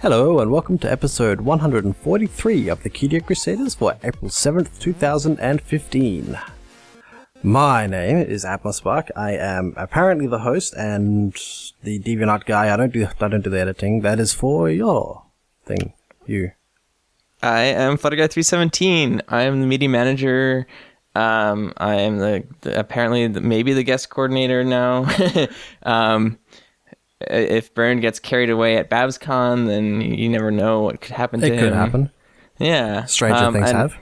Hello and welcome to episode 143 of the Cutie Art Crusaders for April 7th, 2015. My name is AtmoSpark. I am apparently the host and the DeviantArt guy. I don't do the editing. That is for your thing. You. I am Flutterguy 317. I am the media manager. I am maybe the guest coordinator now. If Byrne gets carried away at BabsCon, then you never know what could happen to him. It could happen. Yeah. Stranger things have.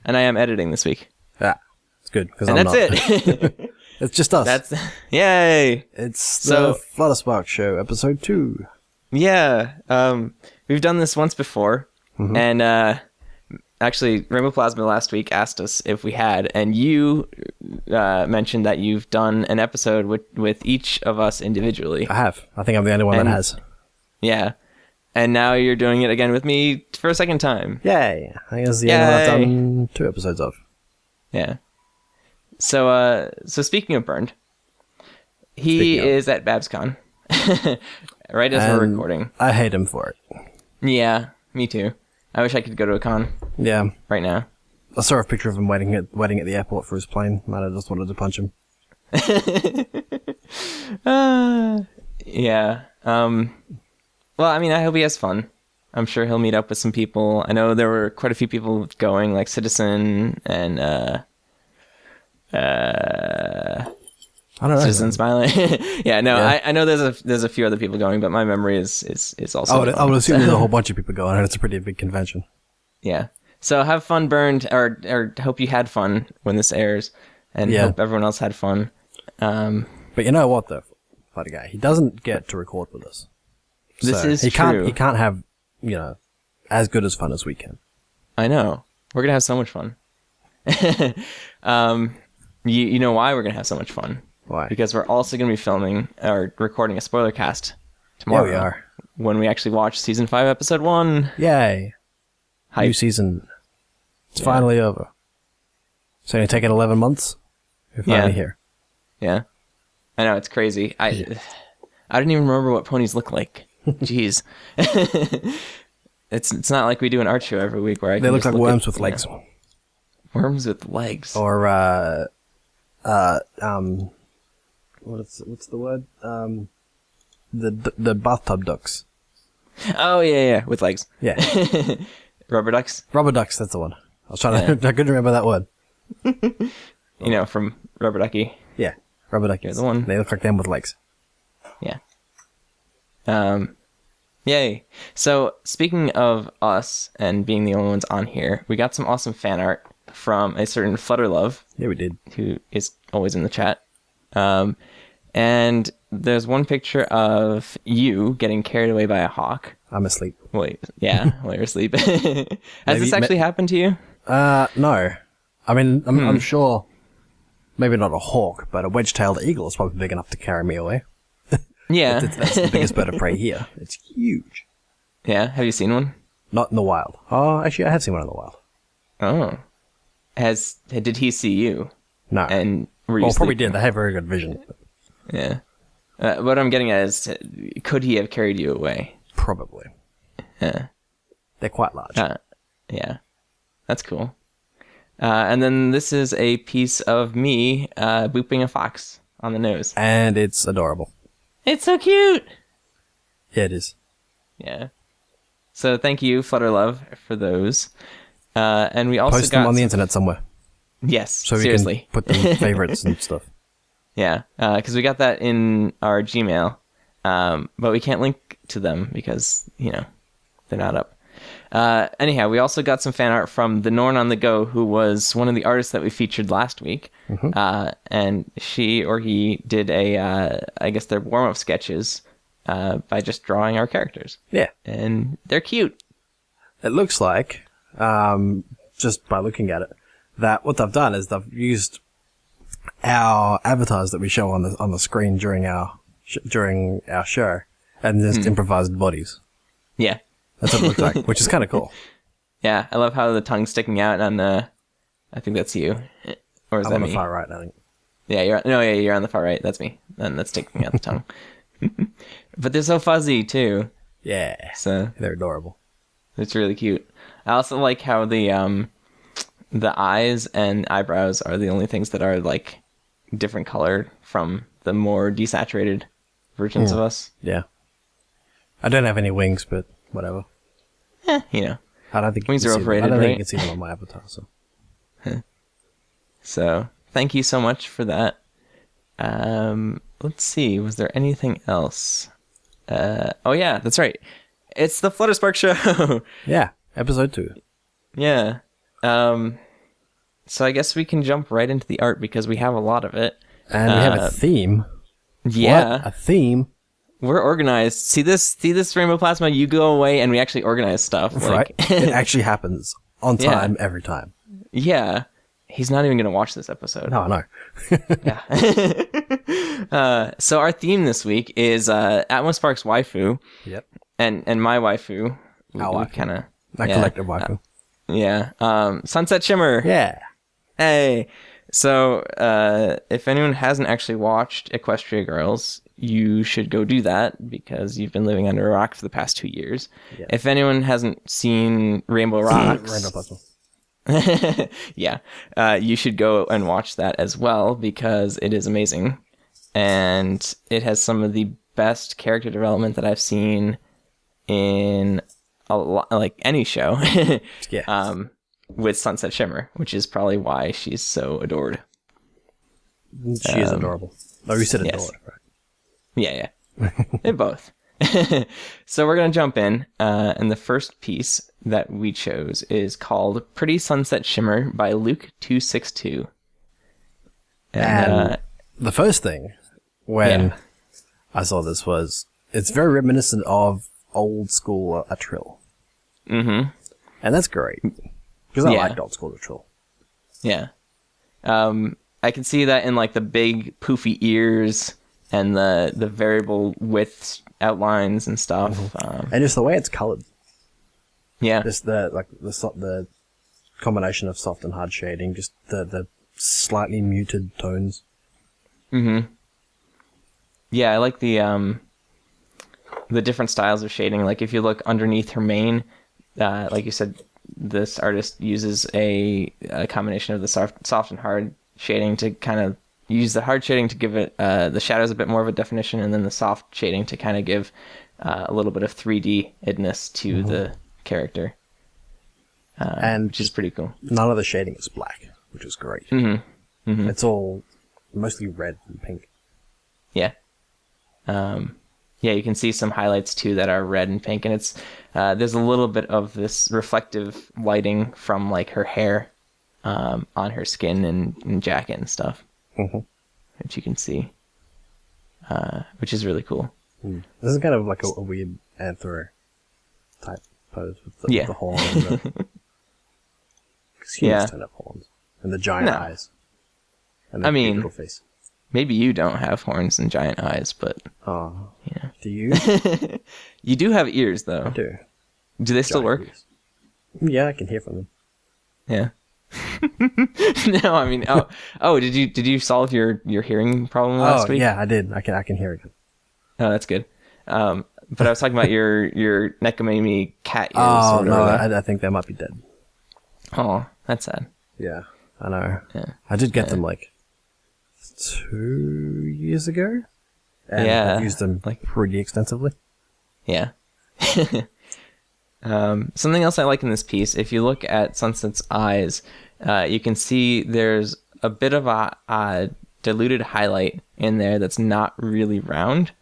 And I am editing this week. Yeah, it's good. And that's it. It's just us. Yay. It's the FlutterSpark Show, episode 2. Yeah. We've done this once before. Mm-hmm. And actually, Rainbow Plasma last week asked us if we had, and you mentioned that you've done an episode with each of us individually. I have. I think I'm the only one that has. Yeah. And now you're doing it again with me for a second time. Yay. I think it's the only one I've done 2 episodes of. Yeah. So speaking of Burned, he is at BabsCon right as we're recording. I hate him for it. Yeah, me too. I wish I could go to a con. Yeah. Right now. I saw a picture of him waiting at the airport for his plane, and I just wanted to punch him. Yeah. Well, I mean, I hope he has fun. I'm sure he'll meet up with some people. I know there were quite a few people going, like Citizen and I don't know. Citizen smiling. Yeah, no, yeah. I know there's a few other people going, but my memory is also. I would assume there's a whole bunch of people going, and it's a pretty big convention. Yeah. So have fun, Burned, or hope you had fun when this airs, and hope everyone else had fun. But you know what, though, Flutterguy, he doesn't get to record with us. This is true. He can't have as good as fun as we can. I know. We're gonna have so much fun. You know why we're gonna have so much fun? Why? Because we're also going to be filming or recording a spoiler cast tomorrow. Yeah, we are. When we actually watch season 5, episode 1. Yay! Hype. New season. It's finally over. It's only taken 11 months. We're finally here. Yeah, I know, it's crazy. I didn't even remember what ponies look like. Jeez. It's not like we do an art show every week where they look like worms with legs. Worms with legs. Or what's the word? The bathtub ducks. Oh yeah, with legs. Yeah. Rubber ducks. Rubber ducks, that's the one. I was trying to. I couldn't remember that word. From Rubber Ducky. Yeah, Rubber Ducky. You're the one. They look like them with legs. Yeah. Yay. So speaking of us and being the only ones on here, we got some awesome fan art from a certain Flutterlove. Yeah, we did. Who is always in the chat. And there's one picture of you getting carried away by a hawk. I'm asleep. Wait, yeah, while you're asleep. Has this actually happened to you? No. I mean, I'm sure, maybe not a hawk, but a wedge-tailed eagle is probably big enough to carry me away. Yeah. That's the biggest bird of prey here. It's huge. Yeah, have you seen one? Not in the wild. Oh, actually, I have seen one in the wild. Oh. Did he see you? No. And were you probably did. They have very good vision. Yeah. What I'm getting at is, could he have carried you away? Probably. Yeah. They're quite large. Yeah. That's cool. And then this is a piece of me booping a fox on the nose. And it's adorable. It's so cute! Yeah, it is. Yeah. So thank you, Flutterlove, for those. And we also post them on the internet somewhere. Yes, so seriously. We can put them favorites and stuff. Yeah, because we got that in our Gmail, but we can't link to them because, they're not up. Anyhow, we also got some fan art from the Norn on the Go, who was one of the artists that we featured last week. Mm-hmm. And she or he did I guess their warm-up sketches by just drawing our characters. Yeah. And they're cute. It looks like, just by looking at it, that what they've done is they've used our avatars that we show on the screen during our show and just improvised bodies. Yeah. That's what it looks like, which is kind of cool. Yeah, I love how the tongue's sticking out on the... I think that's you. Or is I'm that on me? the far right, I think. Yeah, you're on the far right. That's me. And that's sticking out the tongue. But they're so fuzzy, too. Yeah. So They're adorable. it's really cute. I also like how the eyes and eyebrows are the only things that are like different colored from the more desaturated versions of us. Yeah. I don't have any wings, but whatever. You know. I don't think Wings you are can see them. overrated, I don't think right? you can see them on my avatar. So. So thank you so much for that. Let's see. Was there anything else? Oh yeah, that's right. It's the FlutterSpark show. Yeah, episode 2. Yeah. So I guess we can jump right into the art because we have a lot of it. And we have a theme. Yeah. What? A theme? We're organized. See this Rainbow Plasma? You go away and we actually organize stuff. Right. It actually happens on time every time. Yeah. He's not even going to watch this episode. No, I know. Yeah. So our theme this week is AtmoSpark's waifu. Yep. And my waifu. Our waifu. Kind of. That collective waifu. Yeah. Sunset Shimmer. Yeah. Hey. So if anyone hasn't actually watched Equestria Girls, you should go do that because you've been living under a rock for the past 2 years. Yeah. If anyone hasn't seen Rainbow Rocks, Rainbow Plasma. yeah, you should go and watch that as well because it is amazing, and it has some of the best character development that I've seen in a lot, like any show. Yeah. With Sunset Shimmer, which is probably why she's so adored. She is adorable. Oh, you said yes. adored, right? Yeah. They're both. So we're going to jump in, and the first piece that we chose is called Pretty Sunset Shimmer by Luke262. And the first thing when I saw this was, it's very reminiscent of old school Atrill. Mm-hmm. And that's great. Because I liked old school Atrill. Yeah. I can see that in like the big poofy ears and the variable width outlines and stuff. Mm-hmm. And just the way it's colored. Yeah. Just the combination of soft and hard shading, just the slightly muted tones. Mm-hmm. Yeah, I like the different styles of shading. Like if you look underneath her mane, like you said, this artist uses a combination of the soft and hard shading to kind of use the hard shading to give it the shadows a bit more of a definition, and then the soft shading to kind of give a little bit of 3D-edness to the character, and which is pretty cool. None of the shading is black, which is great. Mm-hmm. Mm-hmm. It's all mostly red and pink. Yeah. Yeah, you can see some highlights too that are red and pink, and it's there's a little bit of this reflective lighting from like her hair on her skin and jacket and stuff, which you can see, which is really cool. This is kind of like a weird anthro type pose with the horn. Because humans don't have horns. And the giant eyes. And the beautiful face. Maybe you don't have horns and giant eyes, but... Oh. Yeah. Do you? You do have ears, though. I do. Do they still work? Ears. Yeah, I can hear from them. Yeah. No, I mean... Oh, did you solve your hearing problem last week? Yeah, I did. I can hear again. Oh, that's good. But I was talking about your Nekomami cat ears. Oh, no, I think they might be dead. Oh, that's sad. Yeah, I know. Yeah. I did get them like 2 years ago. And I've used them like pretty extensively. Yeah. Something else I like in this piece, if you look at Sunset's eyes, you can see there's a bit of a diluted highlight in there that's not really round.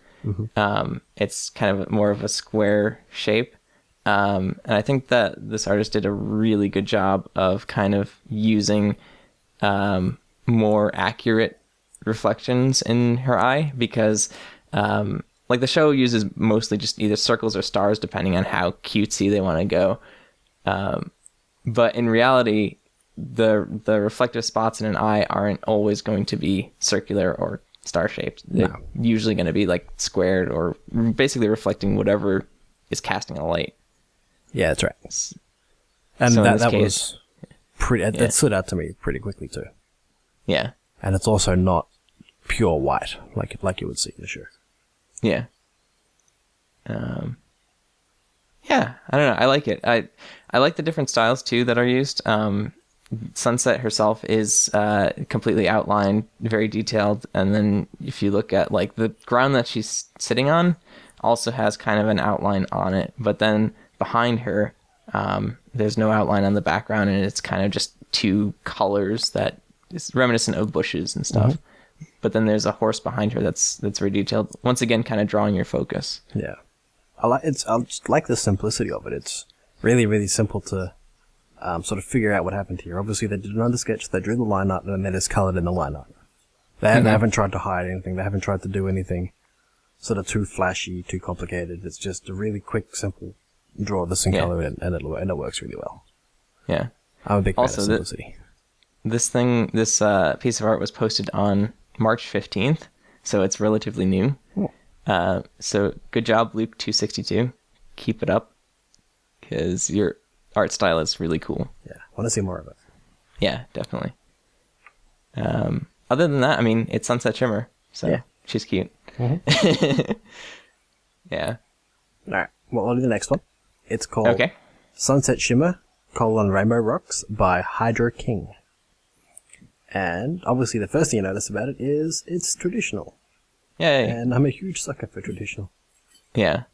It's kind of more of a square shape. And I think that this artist did a really good job of kind of using more accurate reflections in her eye, because like the show uses mostly just either circles or stars depending on how cutesy they want to go. But in reality, the reflective spots in an eye aren't always going to be circular or star-shaped. They're usually going to be like squared or basically reflecting whatever is casting a light. Yeah, that's right. And so that was pretty. That stood out to me pretty quickly too. Yeah, and it's also not pure white like you would see in the show. Yeah. Yeah, I don't know. I like it. I like the different styles too that are used. Sunset herself is completely outlined, very detailed, and then if you look at like the ground that she's sitting on, also has kind of an outline on it. But then behind her, there's no outline on the background, and it's kind of just two colors that is reminiscent of bushes and stuff. But then there's a horse behind her that's very detailed. Once again, kind of drawing your focus. Yeah. I just like the simplicity of it. It's really, really simple to sort of figure out what happened here. Obviously, they did an undersketch, they drew the line art, and then they just colored in the line art. They haven't tried to hide anything. They haven't tried to do anything sort of too flashy, too complicated. It's just a really quick, simple draw this and color it, and it works really well. Yeah. I'm a big fan of simplicity. This piece of art was posted on March 15th, so it's relatively new. So good job, Luke262. Keep it up, because your art style is really cool. Yeah, I want to see more of it. Yeah, definitely. Other than that, I mean, it's Sunset Shimmer, so she's cute. Yeah. All right, well, I'll do the next one. It's called Sunset Shimmer, Rainbow Rocks by Hydro King. And obviously the first thing you notice about it is it's traditional. Yay. And I'm a huge sucker for traditional. Yeah.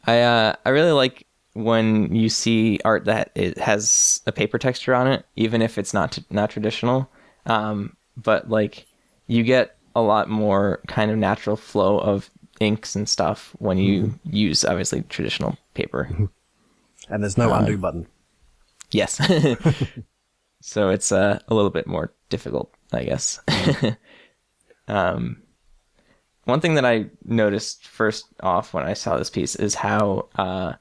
I really like when you see art that it has a paper texture on it, even if it's not traditional. But like you get a lot more kind of natural flow of inks and stuff when you use obviously traditional paper. And there's no undo button. Yes. So it's a little bit more difficult, I guess. One thing that I noticed first off when I saw this piece is how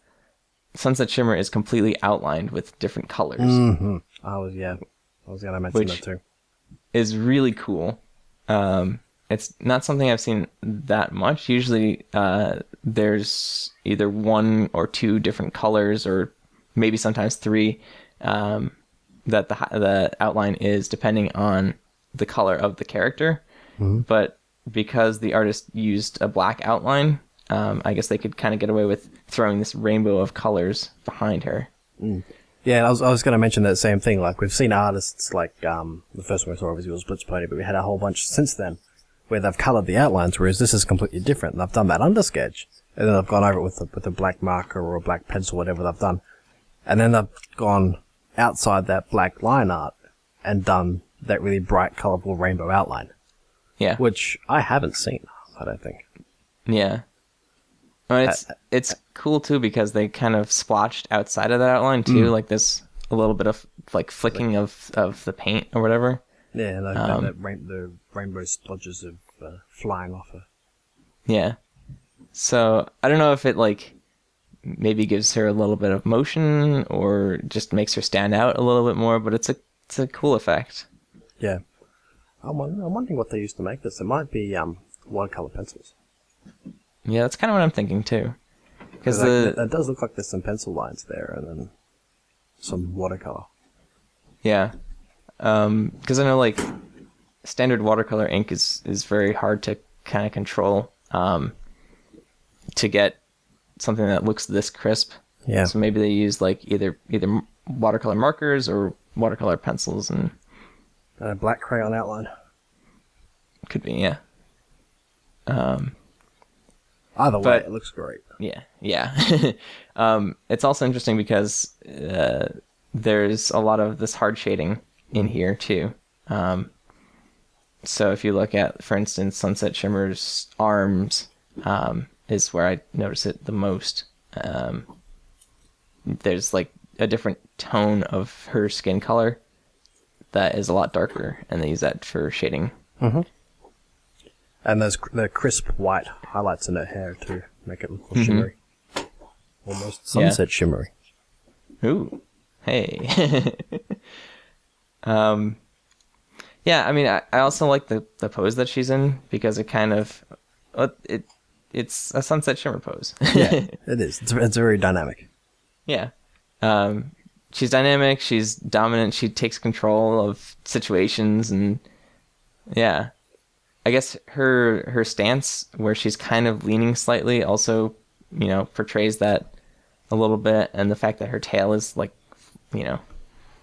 Sunset Shimmer is completely outlined with different colors. I was going to mention that too. Is really cool. It's not something I've seen that much. Usually there's either one or two different colors, or maybe sometimes three, that the outline is depending on the color of the character. But because the artist used a black outline, I guess they could kind of get away with throwing this rainbow of colors behind her. Yeah, I was going to mention that same thing. Like, we've seen artists like, the first one we saw obviously was Blitz Pony, but we had a whole bunch since then where they've colored the outlines, whereas this is completely different. They've done that undersketch, and then they've gone over it with a black marker or a black pencil, whatever they've done. And then they've gone outside that black line art and done that really bright, colorful rainbow outline. Yeah. Which I haven't seen, I don't think. Yeah. I mean, it's cool too because they kind of splotched outside of that outline too, like this a little bit of like flicking of the paint or whatever. Yeah, like the rainbow splodges of flying off her. Yeah. So I don't know if it like maybe gives her a little bit of motion or just makes her stand out a little bit more, but it's a cool effect. Yeah. I'm wondering what they used to make this. It might be watercolor pencils. Yeah, that's kind of what I'm thinking too. Because it does look like there's some pencil lines there and then some watercolor. Yeah. Because I know like standard watercolor ink is very hard to kind of control to get something that looks this crisp. Yeah. So maybe they use like either watercolor markers or watercolor pencils and a black crayon outline. Could be, yeah. Either way, it looks great. Yeah. It's also interesting because there's a lot of this hard shading in here too. So if you look at, for instance, Sunset Shimmer's arms is where I notice it the most. There's like a different tone of her skin color that is a lot darker, and they use that for shading. Mm-hmm. And there's the crisp white highlights in her hair to make it look more shimmery. Almost sunset shimmery. Ooh. Hey. Yeah, I mean, I also like the pose that she's in because it kind of... It's a Sunset Shimmer pose. Yeah, it is. It's very dynamic. Yeah. She's dynamic, she's dominant, she takes control of situations, and yeah. I guess her stance, where she's kind of leaning slightly, also, portrays that a little bit, and the fact that her tail is like,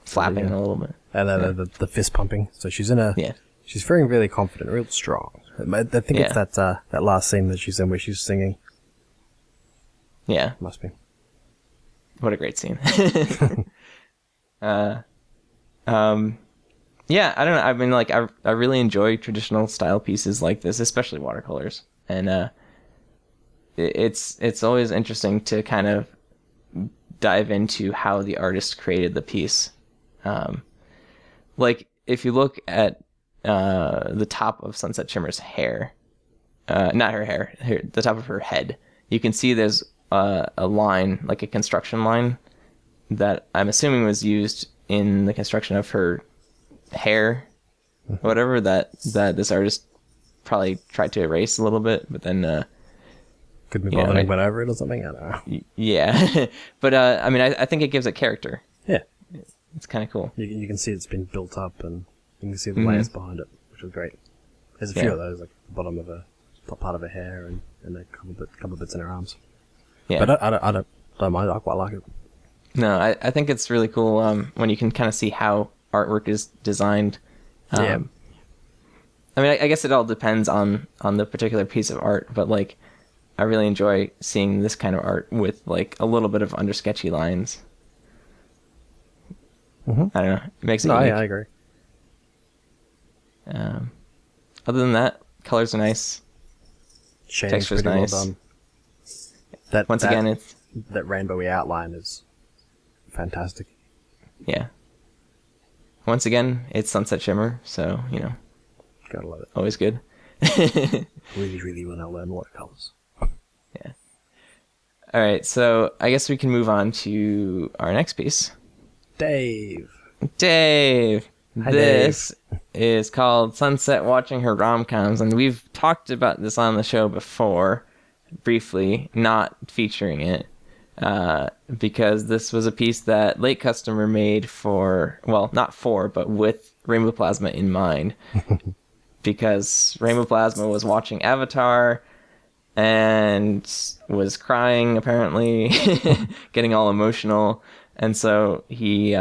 flapping a little bit. And then the fist pumping. So she's in a... Yeah. She's feeling really confident, real strong. I think it's that last scene that she's in where she's singing. Yeah. Must be. What a great scene. Yeah, I don't know. I mean, like, I really enjoy traditional style pieces like this, especially watercolors. And it's always interesting to kind of dive into how the artist created the piece. Like, if you look at the top of Sunset Shimmer's hair, not her hair, the top of her head, you can see there's a line, like a construction line, that I'm assuming was used in the construction of her hair, whatever, that this artist probably tried to erase a little bit, but then... Could be bothering went over it or something, I don't know. Yeah, but I mean, I think it gives it character. Yeah. It's kind of cool. You can see it's been built up, and you can see the layers behind it, which was great. There's a few of those, like the bottom of a top part of her hair, and a couple of bits in her arms. Yeah, but I don't mind. I quite like it. No, I think it's really cool when you can kind of see how artwork is designed. Yeah. I mean, I guess it all depends on the particular piece of art, but like, I really enjoy seeing this kind of art with like a little bit of undersketchy lines. I don't know. It makes it unique. I agree. Other than that, colors are nice. Shading's Texture's pretty nice. well done. Again, it's... That rainbowy outline is fantastic. Yeah. Once again, it's Sunset Shimmer, so, Gotta love it. always good. Really, really want to learn watercolors. Yeah. All right, so I guess we can move on to our next piece. Dave. Hi, this is called Sunset Watching Her Rom-Coms, and we've talked about this on the show before, briefly, not featuring it, because this was a piece that Late Customer made but with Rainbow Plasma in mind, because Rainbow Plasma was watching Avatar and was crying, apparently, getting all emotional. And so he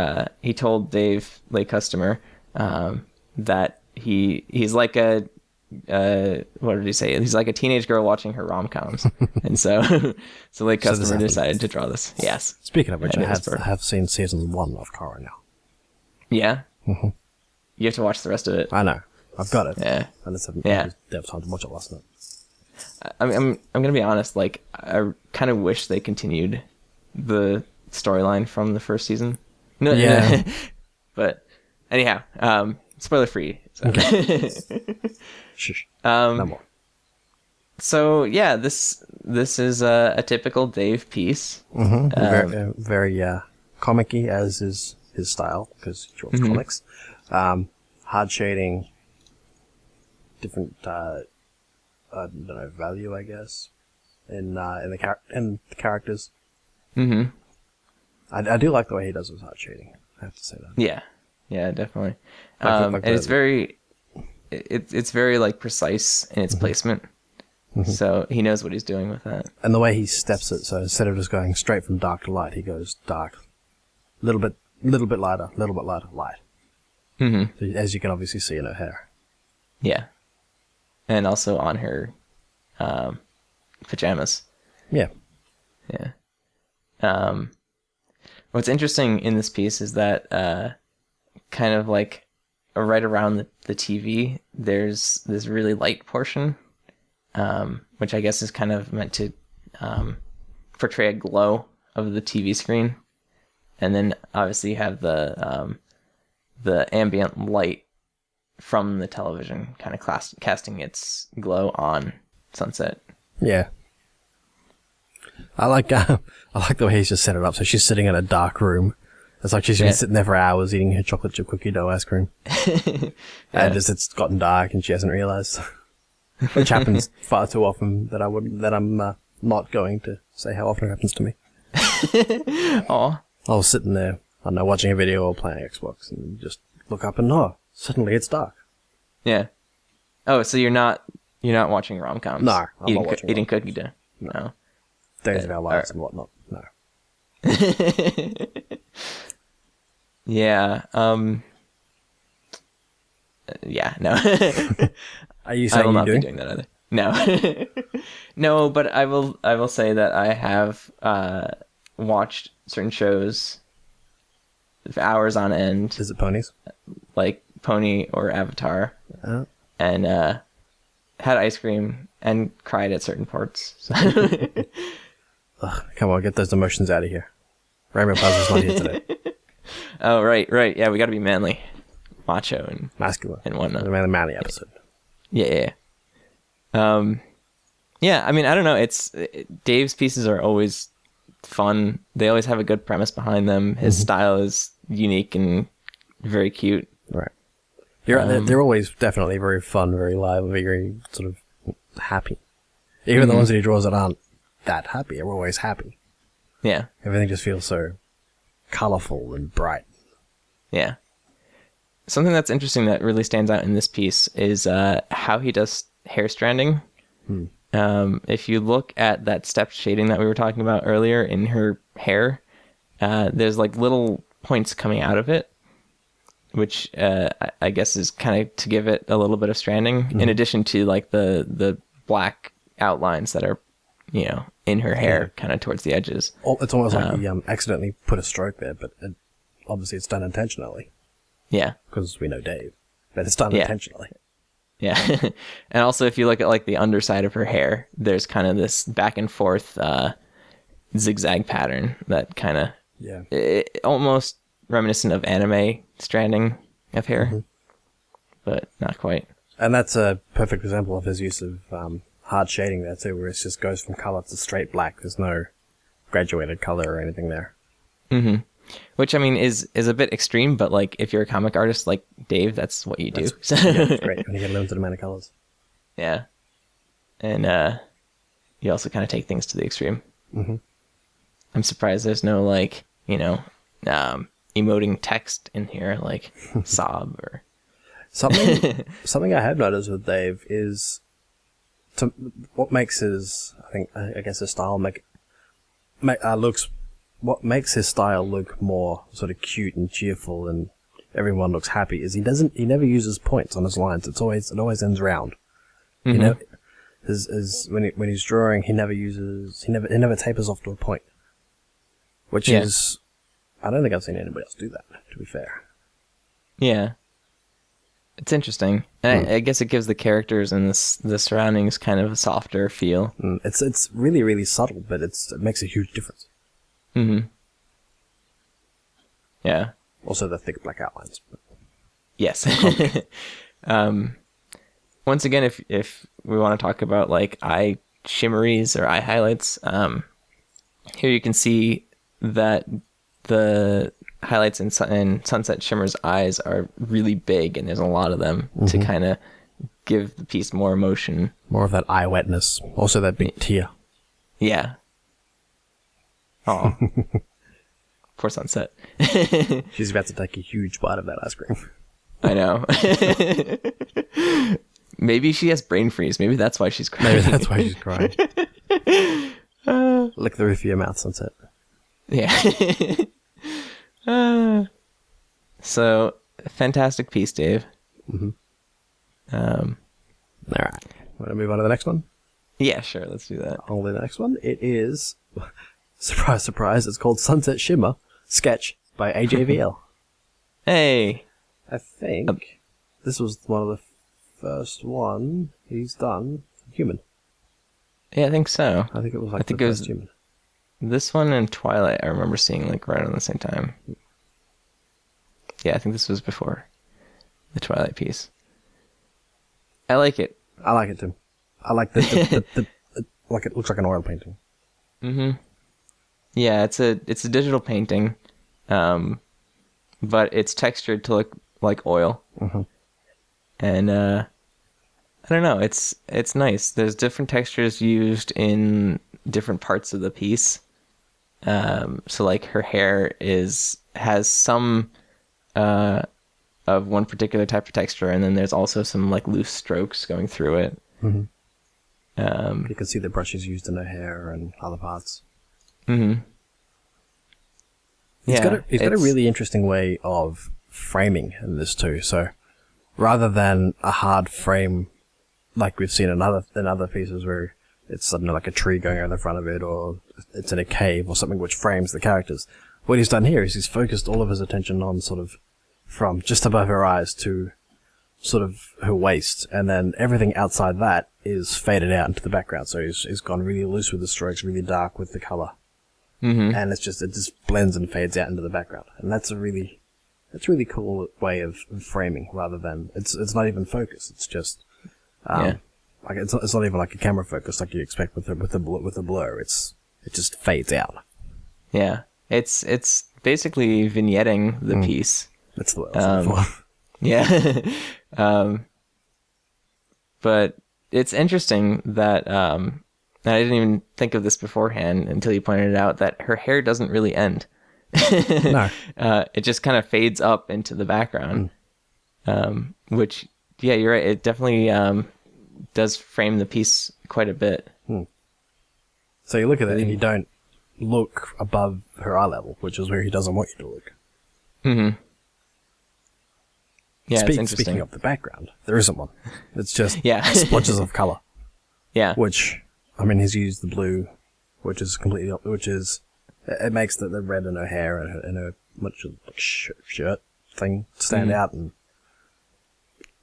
told Dave, Late Customer, that he's like a what did he say? He's like a teenage girl watching her rom-coms. And so Late Customer decided to draw this. Yes. Speaking of which, I have seen season 1 of Korra now. Yeah? Mm-hmm. You have to watch the rest of it. I know. I've got it. Yeah. I just haven't had time to watch it last night. I'm gonna be honest, like, I kind of wish they continued the storyline from the first season. No, yeah. But anyhow, spoiler free. So. Okay. Shush. No more. So yeah, this is a typical Dave piece. Mm-hmm. Very comic-y, as is his style, because he draws comics. Hard shading, different I don't know, value, I guess, in the characters. Mm-hmm. I do like the way he does his hard shading. I have to say that. Yeah, definitely. And it's very like precise in its placement. Mm-hmm. So he knows what he's doing with that. And the way he steps it, so instead of just going straight from dark to light, he goes dark, little bit lighter, light. Mm-hmm. So, as you can obviously see in her hair. Yeah. And also on her pajamas. Yeah. Yeah. What's interesting in this piece is that kind of like right around the TV, there's this really light portion, which I guess is kind of meant to portray a glow of the TV screen. And then obviously you have the ambient light from the television kind of casting its glow on Sunset. Yeah. I like the way he's just set it up. So she's sitting in a dark room. It's like she's been sitting there for hours eating her chocolate chip cookie dough ice cream. And it's gotten dark and she hasn't realized. Which happens far too often that I'm not going to say how often it happens to me. Aw. I was sitting there, I don't know, watching a video or playing Xbox and just look up and suddenly it's dark. Yeah. Oh, so you're not watching rom-coms? No, I'm not watching eating cookie dough? No. Days of Our Lives and whatnot. No. Yeah. Yeah. No. Are you I saying will you not do? be doing that either. No. No, but I will. I will say that I have watched certain shows for hours on end, Is it ponies? like Pony or Avatar, and had ice cream and cried at certain parts. So. Ugh, come on, get those emotions out of here. Rainbow Puzzle's not here today. Oh, right. Yeah, we got to be manly, macho, and Masculine. and whatnot. The manly episode. Yeah. Yeah. I mean, I don't know. Dave's pieces are always fun. They always have a good premise behind them. His style is unique and very cute. Right. You're right. They're always definitely very fun, very lively, very sort of happy. Even the ones that he draws that aren't that happy are always happy. Yeah. Everything just feels so colorful and bright. Yeah. Something that's interesting that really stands out in this piece is how he does hair stranding. If you look at that stepped shading that we were talking about earlier in her hair, there's like little points coming out of it, which I guess is kind of to give it a little bit of stranding, in addition to like the black outlines that are, in her hair, kind of towards the edges. It's almost like he accidentally put a stroke there, but obviously it's done intentionally. Yeah. Because we know Dave. But it's done intentionally. Yeah. And also if you look at like the underside of her hair, there's kind of this back and forth zigzag pattern that kind of almost reminiscent of anime stranding of hair, but not quite. And that's a perfect example of his use of hard shading there too, where it just goes from color to straight black. There's no graduated color or anything there. Which, I mean, is a bit extreme, but like if you're a comic artist like Dave, that's what you do. It's great when you get a limited amount of colors. Yeah. And you also kind of take things to the extreme. I'm surprised there's no like, emoting text in here, like sob or something I have noticed with Dave is what makes his, I guess his style what makes his style look more sort of cute and cheerful and everyone looks happy is he never uses points on his lines. It always ends round. When he's drawing, he never tapers off to a point, which is, I don't think I've seen anybody else do that, to be fair. Yeah. It's interesting. And I guess it gives the characters and the surroundings kind of a softer feel. It's really, really subtle, but it makes a huge difference. Yeah. Also the thick black outlines. Yes. Once again, if we want to talk about like eye shimmeries or eye highlights, here you can see that the highlights in Sunset Shimmer's eyes are really big, and there's a lot of them to kind of give the piece more emotion. More of that eye wetness. Also that big tear. Yeah. Oh. Poor Sunset. She's about to take a huge bite of that ice cream. I know. Maybe she has brain freeze. Maybe that's why she's crying. Lick the roof of your mouth, Sunset. Yeah. So, fantastic piece, Dave. All right. Want to move on to the next one? Yeah, sure. Let's do that. Only the next one. It is, surprise, surprise, it's called Sunset Shimmer Sketch by AJVL. Hey. I think this was one of the first one he's done human. Yeah, I think so. I think it was like the first human. This one and Twilight I remember seeing like right around the same time. Yeah, I think this was before the Twilight piece. I like it. I like it too. I like the like it looks like an oil painting. Yeah, it's a digital painting, but it's textured to look like oil. And I don't know, it's nice. There's different textures used in different parts of the piece. So like her hair has some of one particular type of texture, and then there's also some like loose strokes going through it. You can see the brushes used in her hair and other parts. He's got a really interesting way of framing in this too. So rather than a hard frame like we've seen in other pieces where it's suddenly like a tree going over the front of it, or it's in a cave or something which frames the characters, what he's done here is he's focused all of his attention on sort of from just above her eyes to sort of her waist, and then everything outside that is faded out into the background. So he's gone really loose with the strokes, really dark with the color. Mm-hmm. And it just blends and fades out into the background. And that's a really cool way of framing, rather than it's not even focus. It's just like it's not even like a camera focus like you expect with a blur. It just fades out. Yeah, it's basically vignetting the piece. That's the word I was looking for. Yeah. But it's interesting that and I didn't even think of this beforehand until you pointed it out, that her hair doesn't really end. No. It just kind of fades up into the background. Which, yeah, you're right. It definitely does frame the piece quite a bit. So you look at it and you don't look above her eye level, which is where he doesn't want you to look. Mm-hmm. Yeah, it's interesting. Speaking of the background, there isn't one. It's just splotches of color. Yeah. Which, I mean, he's used the blue, which is completely, it makes the red in her hair and her much like shirt thing stand out, and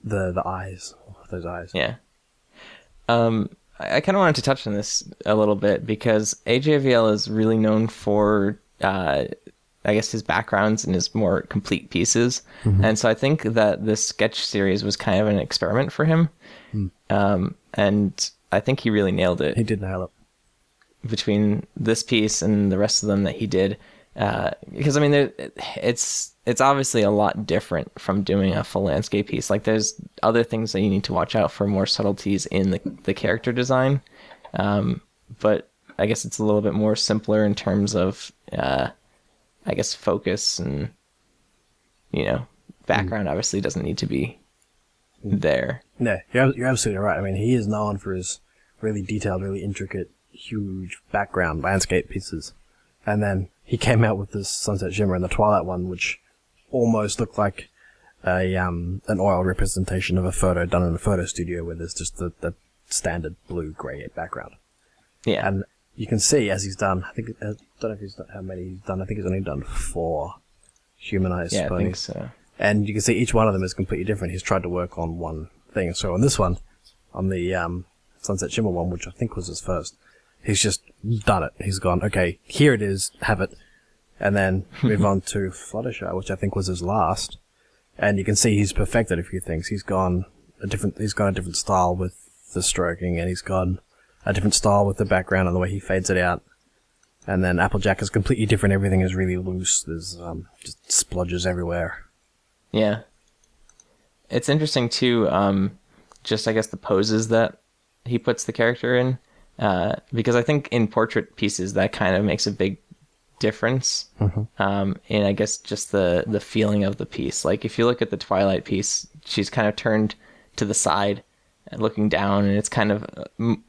the eyes, those eyes. Yeah. I kind of wanted to touch on this a little bit because AJVL is really known for, I guess, his backgrounds and his more complete pieces. Mm-hmm. And so I think that this sketch series was kind of an experiment for him. And I think he really nailed it. He did nail it. Between this piece and the rest of them that he did. Because, I mean, it's obviously a lot different from doing a full landscape piece. Like, there's other things that you need to watch out for, more subtleties in the character design. But I guess it's a little bit more simpler in terms of, I guess, focus and, background obviously doesn't need to be there. No, you're absolutely right. I mean, he is known for his really detailed, really intricate, huge background landscape pieces. And then he came out with this Sunset Shimmer and the Twilight one, which almost looked like an oil representation of a photo done in a photo studio where there's just the standard blue-grey background. Yeah. And you can see as he's done, I don't know if he's done, how many he's done. I think he's only done 4 humanized ponies. I think so. And you can see each one of them is completely different. He's tried to work on one thing. So on this one, on the Sunset Shimmer one, which I think was his first, he's just done it. He's gone, okay, here it is, have it. And then move on to Fluttershy, which I think was his last. And you can see he's perfected a few things. He's got a different style with the stroking, and he's got a different style with the background and the way he fades it out. And then Applejack is completely different. Everything is really loose. There's just splodges everywhere. Yeah. It's interesting too, just I guess the poses that he puts the character in. Because I think in portrait pieces that kind of makes a big difference in, I guess, just the feeling of the piece. Like if you look at the Twilight piece, she's kind of turned to the side and looking down, and it's kind of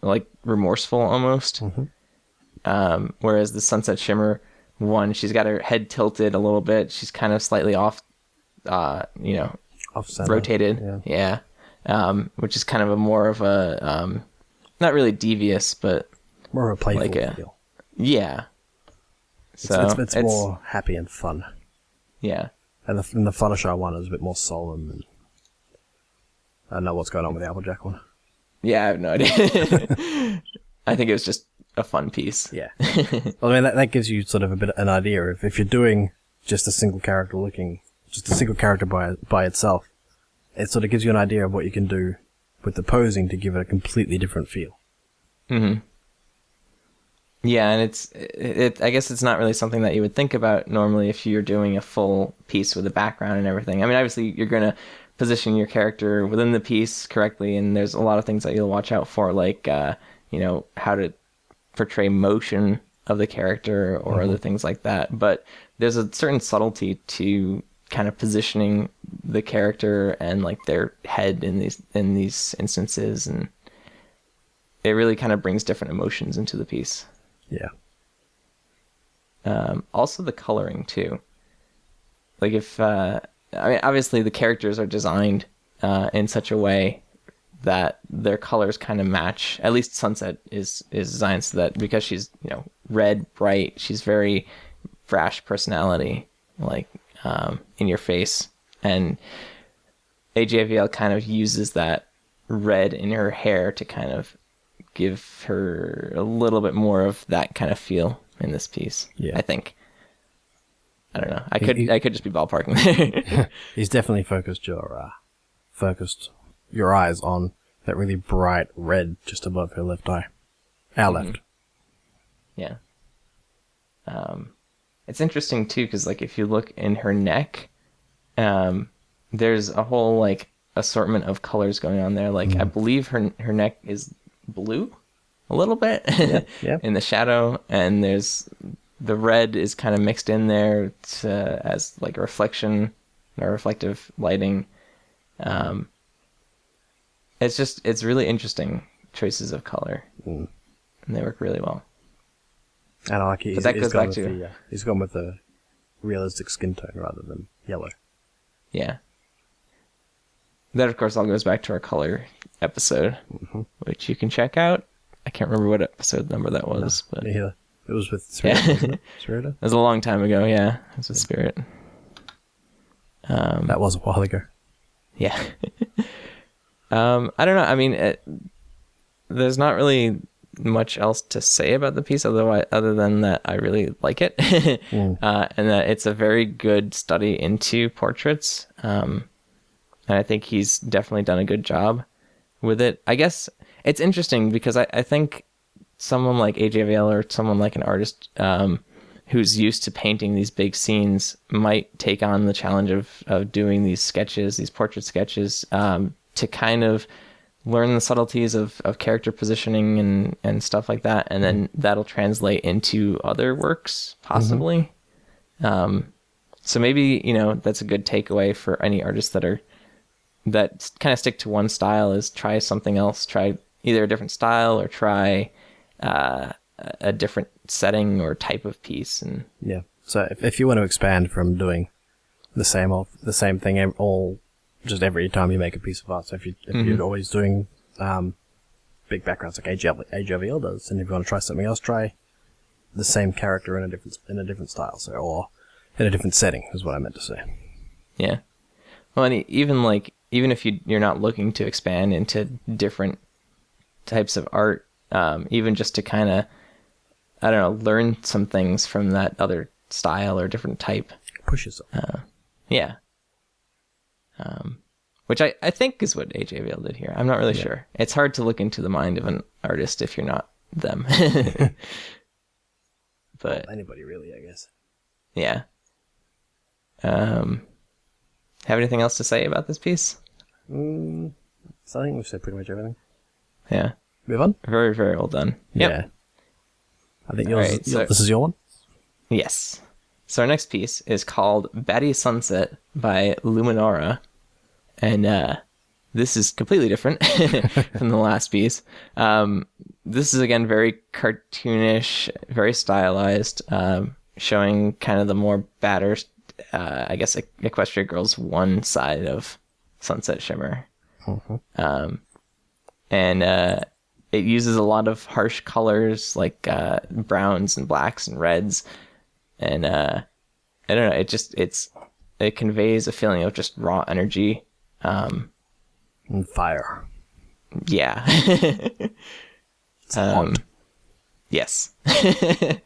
like remorseful almost. Whereas the Sunset Shimmer one, she's got her head tilted a little bit. She's kind of slightly off, off-center. Rotated. Yeah. Which is kind of a more of a, not really devious, but more of a playful feel. Yeah. So it's more happy and fun. Yeah. And the Fluttershy one is a bit more solemn. And I don't know what's going on with the Applejack one. Yeah, I have no idea. I think it was just a fun piece. Yeah. Well, I mean, that gives you sort of an idea of if you're doing just a single character by itself, it sort of gives you an idea of what you can do with the posing to give it a completely different feel. Yeah, and I guess it's not really something that you would think about normally if you're doing a full piece with a background and everything. I mean, obviously you're going to position your character within the piece correctly, and there's a lot of things that you'll watch out for, like how to portray motion of the character or other things like that. But there's a certain subtlety to kind of positioning the character and like their head in these instances, and it really kind of brings different emotions into the piece. Yeah. Also the coloring too. Like if I mean, obviously the characters are designed in such a way that their colors kind of match. At least Sunset is designed so that, because she's, you know, red, bright, she's very brash personality, like in your face. And AJVL kind of uses that red in her hair to kind of give her a little bit more of that kind of feel in this piece. Yeah, I think. I don't know. I could just be ballparking there. He's definitely focused your eyes on that really bright red just above her left eye. Our left. Yeah. It's interesting too, because like if you look in her neck, there's a whole like assortment of colors going on there. Like I believe her neck is blue a little bit in the shadow, and there's the red is kind of mixed in there as like a reflection or reflective lighting. It's really interesting choices of color, and they work really well. And I like it. He's gone with a realistic skin tone rather than yellow. Yeah. That, of course, all goes back to our color episode, which you can check out. I can't remember what episode number that was. No, but me either. It was with Spirit, wasn't it? Spirit? It was a long time ago, yeah. It was with Spirit. That was a while ago. Yeah. I don't know. I mean, there's not really much else to say about the piece other than that I really like it. And that it's a very good study into portraits. And I think he's definitely done a good job with it. I guess it's interesting because I think someone like AJVL or someone like an artist who's used to painting these big scenes might take on the challenge of doing these sketches, these portrait sketches, to kind of learn the subtleties of character positioning and stuff like that. And then that'll translate into other works, possibly. So maybe, you know, that's a good takeaway for any artists that kind of stick to one style, is try something else, try either a different style or try a different setting or type of piece. And yeah. So if you want to expand from doing the same thing just every time you make a piece of art, so if you're always doing big backgrounds like AJVL does, and if you want to try something else, try the same character in a different style, or in a different setting, is what I meant to say. Yeah. Well, and even if you're not looking to expand into different types of art, even just to kind of, I don't know, learn some things from that other style or different type. Push yourself. Yeah. Which I think is what AJVL did here. I'm not really sure. It's hard to look into the mind of an artist if you're not them. But well, anybody really, I guess. Yeah. Have anything else to say about this piece? So I think we've said pretty much everything. Yeah. Move on? Very, very well done. Yep. Yeah. I think this is your one? Yes. So our next piece is called Batty Sunset by Luminara. And this is completely different from the last piece. This is, again, very cartoonish, very stylized, showing kind of the more battered, I guess, Equestria Girls 1 side of Sunset Shimmer. And it uses a lot of harsh colors, like browns and blacks and reds. And I don't know, it conveys a feeling of just raw energy. And fire. Yeah. It's hot. Yes. I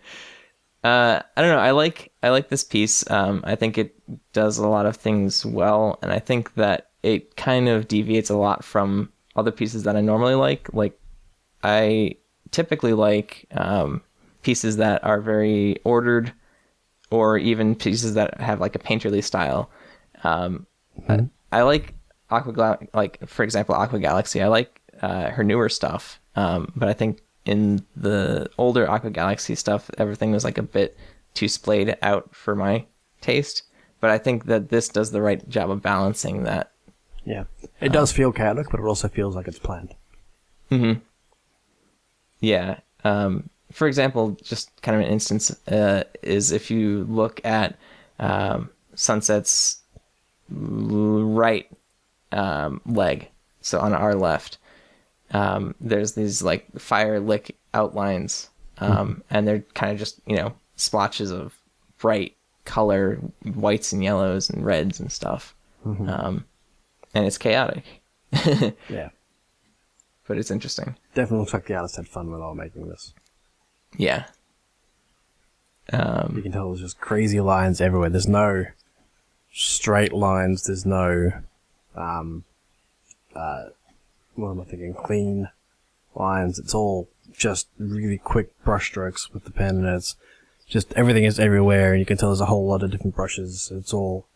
don't know. I like this piece. I think it does a lot of things well, and I think that it kind of deviates a lot from other pieces that I normally like. Like, I typically like pieces that are very ordered, or even pieces that have like a painterly style. I like for example, Aqua Galaxy. I like her newer stuff, but I think in the older Aqua Galaxy stuff, everything was like a bit too splayed out for my taste. But I think that this does the right job of balancing that. Yeah, it does feel chaotic, but it also feels like it's planned. Yeah. for example, just kind of an instance is if you look at Sunset's right leg, so on our left, there's these like fire lick outlines, and they're kind of just, you know, splotches of bright color, whites and yellows and reds and stuff. And it's chaotic. Yeah. But it's interesting. Definitely looks like the artist had fun when they were making this. Yeah. You can tell there's just crazy lines everywhere. There's no straight lines. There's no, what am I thinking? Clean lines. It's all just really quick brush strokes with the pen, and it's just everything is everywhere. And you can tell there's a whole lot of different brushes. It's all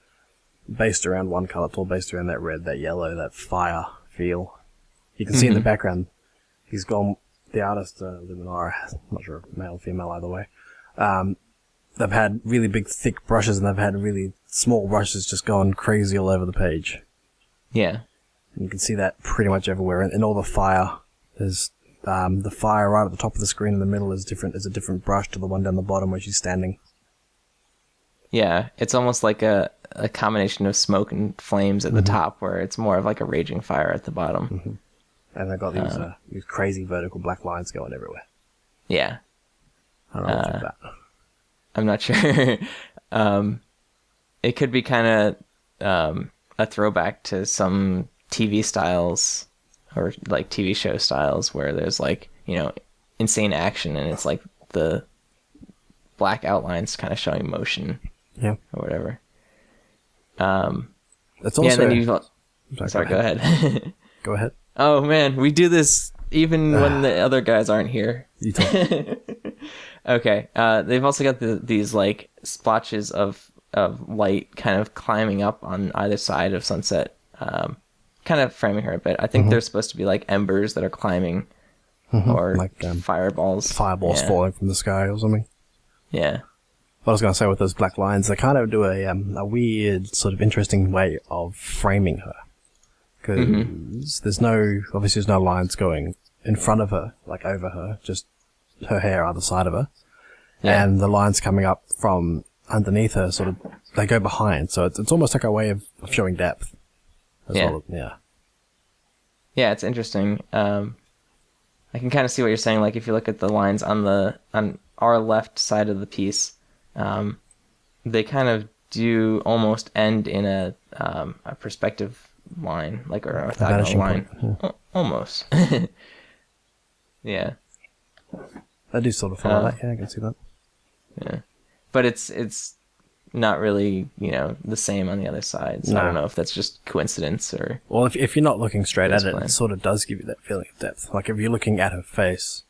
based around one color. It's all based around that red, that yellow, that fire feel. You can see in the background, he's gone. The artist, Luminara, I'm not sure, male or female, either way. They've had really big, thick brushes, and they've had really small brushes just going crazy all over the page. Yeah. And you can see that pretty much everywhere. And all the fire, there's the fire right at the top of the screen in the middle is different. Is a different brush to the one down the bottom where she's standing. Yeah, it's almost like a combination of smoke and flames at the top, where it's more of like a raging fire at the bottom. And they've got these crazy vertical black lines going everywhere. Yeah. I don't know what's with that. I'm not sure. It could be kind of a throwback to some TV styles or like TV show styles where there's like, you know, insane action and it's like the black outlines kind of showing motion. Yeah. Or whatever. It's also... Yeah, and then Sorry, go ahead. Go ahead. Oh man, we do this even when the other guys aren't here. You talk. Okay. They've also got these like splotches of light kind of climbing up on either side of Sunset, kind of framing her a bit. I think they're supposed to be like embers that are climbing, or like fireballs. Fireballs falling from the sky or something. Yeah. What I was going to say with those black lines, they kind of do a weird, sort of interesting way of framing her. Because there's no lines going in front of her, like over her, just her hair either side of her. Yeah. And the lines coming up from underneath her, sort of, they go behind. So it's almost like a way of showing depth. As well. Yeah. Yeah, it's interesting. I can kind of see what you're saying. Like if you look at the lines on our left side of the piece, they kind of do almost end in a perspective line, like or orthogonal line. Yeah. Almost. Yeah. I do sort of follow that. Yeah, I can see that. Yeah, but it's not really, you know, the same on the other side. So no. I don't know if that's just coincidence or. Well, if you're not looking straight at it, it sort of does give you that feeling of depth. Like if you're looking at her face.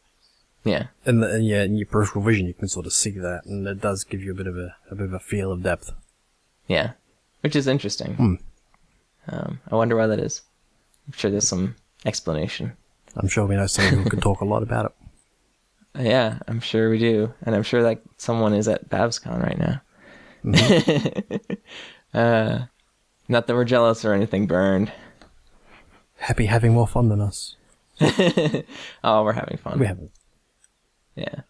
Yeah. In your peripheral vision, you can sort of see that, and it does give you a bit of a feel of depth. Yeah. Which is interesting. I wonder why that is. I'm sure there's some explanation. I'm sure we know someone who can talk a lot about it. Yeah, I'm sure we do. And I'm sure that someone is at BabsCon right now. Not that we're jealous or anything, Burned. Happy having more fun than us. Oh, we're having fun. We haven't. Yeah.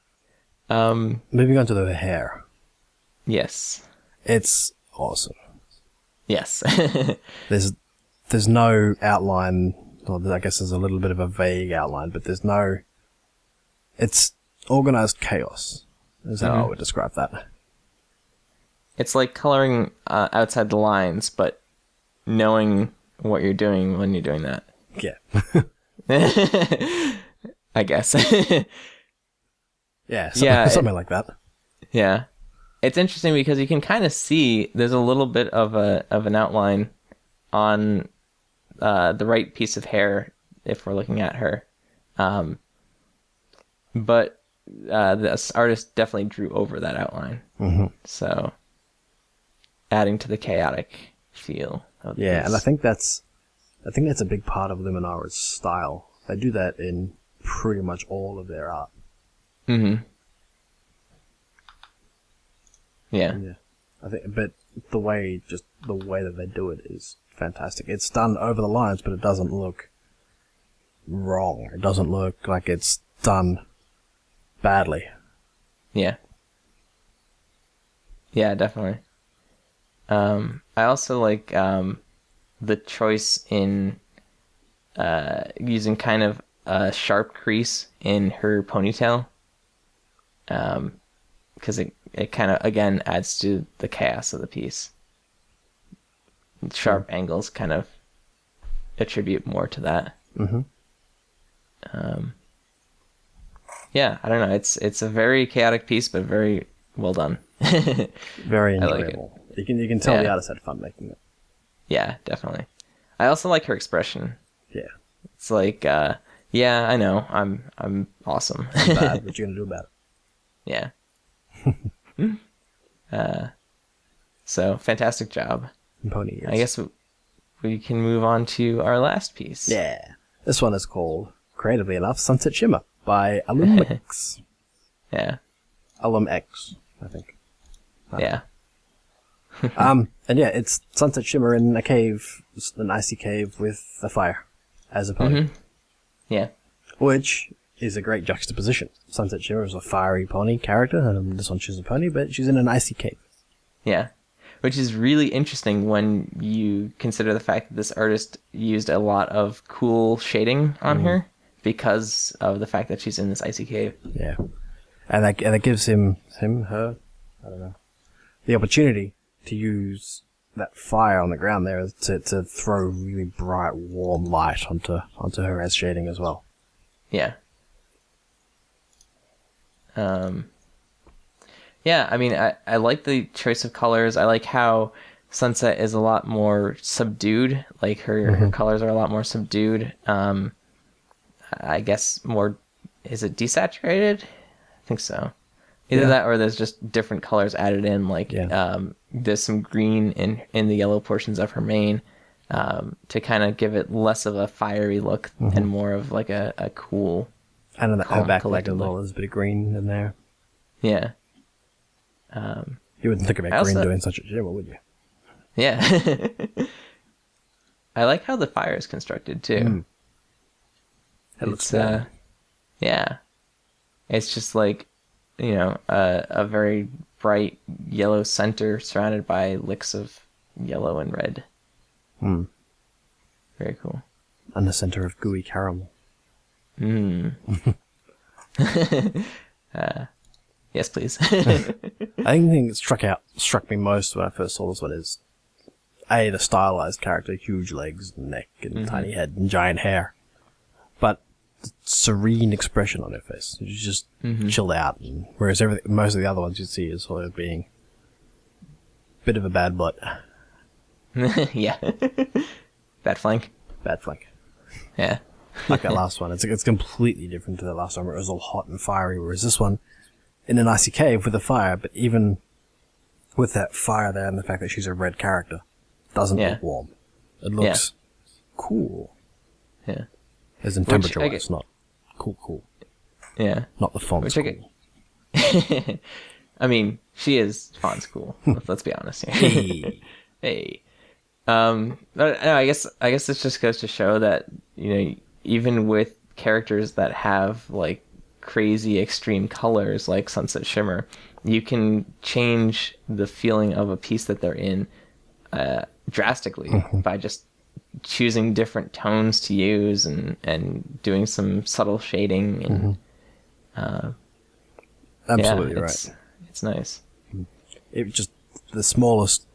Moving on to the hair. Yes. It's awesome. Yes. There's no outline. Well, I guess there's a little bit of a vague outline, but there's no... It's organized chaos, is how I would describe that. It's like coloring outside the lines, but knowing what you're doing when you're doing that. Yeah. I guess. Yeah, something like that. Yeah. It's interesting because you can kind of see there's a little bit of an outline on the right piece of hair if we're looking at her. But the artist definitely drew over that outline. So adding to the chaotic feel of Yeah, and I think that's a big part of Luminara's style. They do that in pretty much all of their art. Yeah. I think, but the way that they do it is fantastic. It's done over the lines, but it doesn't look wrong. It doesn't look like it's done badly. Yeah. Yeah, definitely. I also like the choice in using kind of a sharp crease in her ponytail. Because it kind of, again, adds to the chaos of the piece. Sharp angles kind of attribute more to that. Mm-hmm. Yeah, I don't know. It's a very chaotic piece, but very well done. Very I like it. enjoyable. You can tell the artist had fun making it. Yeah, definitely. I also like her expression. Yeah. It's like, yeah, I know, I'm awesome. It's bad. What you gonna do about Yeah. So fantastic job. it? Pony ears. I guess we can move on to our last piece. Yeah. This one is called, creatively enough, Sunset Shimmer by Alumx. Yeah. Alumx, I think. Yeah. And yeah, it's Sunset Shimmer in a cave, an icy cave with a fire as a pony. Mm-hmm. Yeah. Which is a great juxtaposition. Sunset Shimmer is a fiery pony character, and this one she's a pony, but she's in an icy cave. Yeah. Which is really interesting when you consider the fact that this artist used a lot of cool shading on her because of the fact that she's in this icy cave. Yeah. And that gives her, I don't know, the opportunity to use that fire on the ground there to throw really bright, warm light onto her as shading as well. Yeah. Yeah, I mean, I like the choice of colors. I like how Sunset is a lot more subdued. Like her colors are a lot more subdued. I guess more, is it desaturated? I think so. Either that or there's just different colors added in. Like there's some green in the yellow portions of her mane to kind of give it less of a fiery look and more of like a cool. And in her back leg as well, there's a bit of green in there. Yeah. You wouldn't think about green doing such a shimmer, would you? Yeah. I like how the fire is constructed too. It looks cool. Yeah. It's just like, a very bright yellow center surrounded by licks of yellow and red. Very cool. And the center of gooey caramel. Yes, please. I think the thing that struck me most when I first saw this one is the stylized character, huge legs and neck and tiny head and giant hair, but the serene expression on her face. She's just chilled out, whereas most of the other ones you see is sort of being a bit of a bad butt. Yeah. Bad flank. Yeah. Like that last one. It's completely different to the last one where it was all hot and fiery, whereas this one, in an icy cave with a fire, but even with that fire there and the fact that she's a red character, doesn't look warm. It looks cool. Yeah. As in temperature-wise, not cool. Yeah. Not the font's cool. I mean, she is font's cool. Let's be honest here. Hey. But no, I guess this just goes to show that, even with characters that have like crazy extreme colors like Sunset Shimmer, you can change the feeling of a piece that they're in drastically by just choosing different tones to use and doing some subtle shading and absolutely right. It's nice. It just the smallest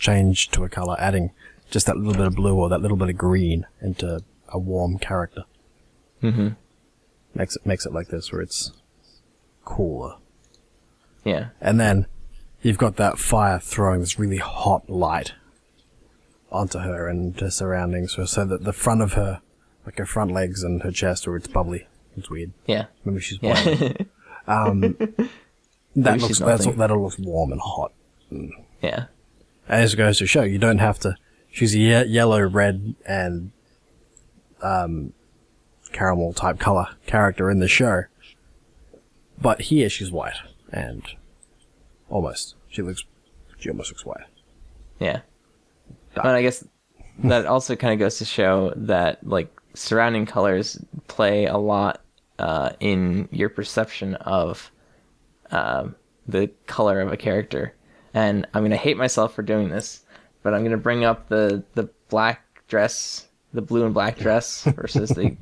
change to a color, adding just that little bit of blue or that little bit of green into a warm character. Makes it like this, where it's cooler. Yeah. And then you've got that fire throwing this really hot light onto her and her surroundings, so that the front of her, like her front legs and her chest, where it's bubbly. It's weird. Yeah. Maybe she's boiling. That'll look warm and hot. Yeah. As it goes to show, you don't have to. She's a yellow, red, and caramel type color character in the show, but here she's white and she almost looks white. Yeah. But I guess that also kind of goes to show that like surrounding colors play a lot in your perception of the color of a character. And I'm going to hate myself for doing this, but I'm going to bring up the black dress, the blue and black dress versus the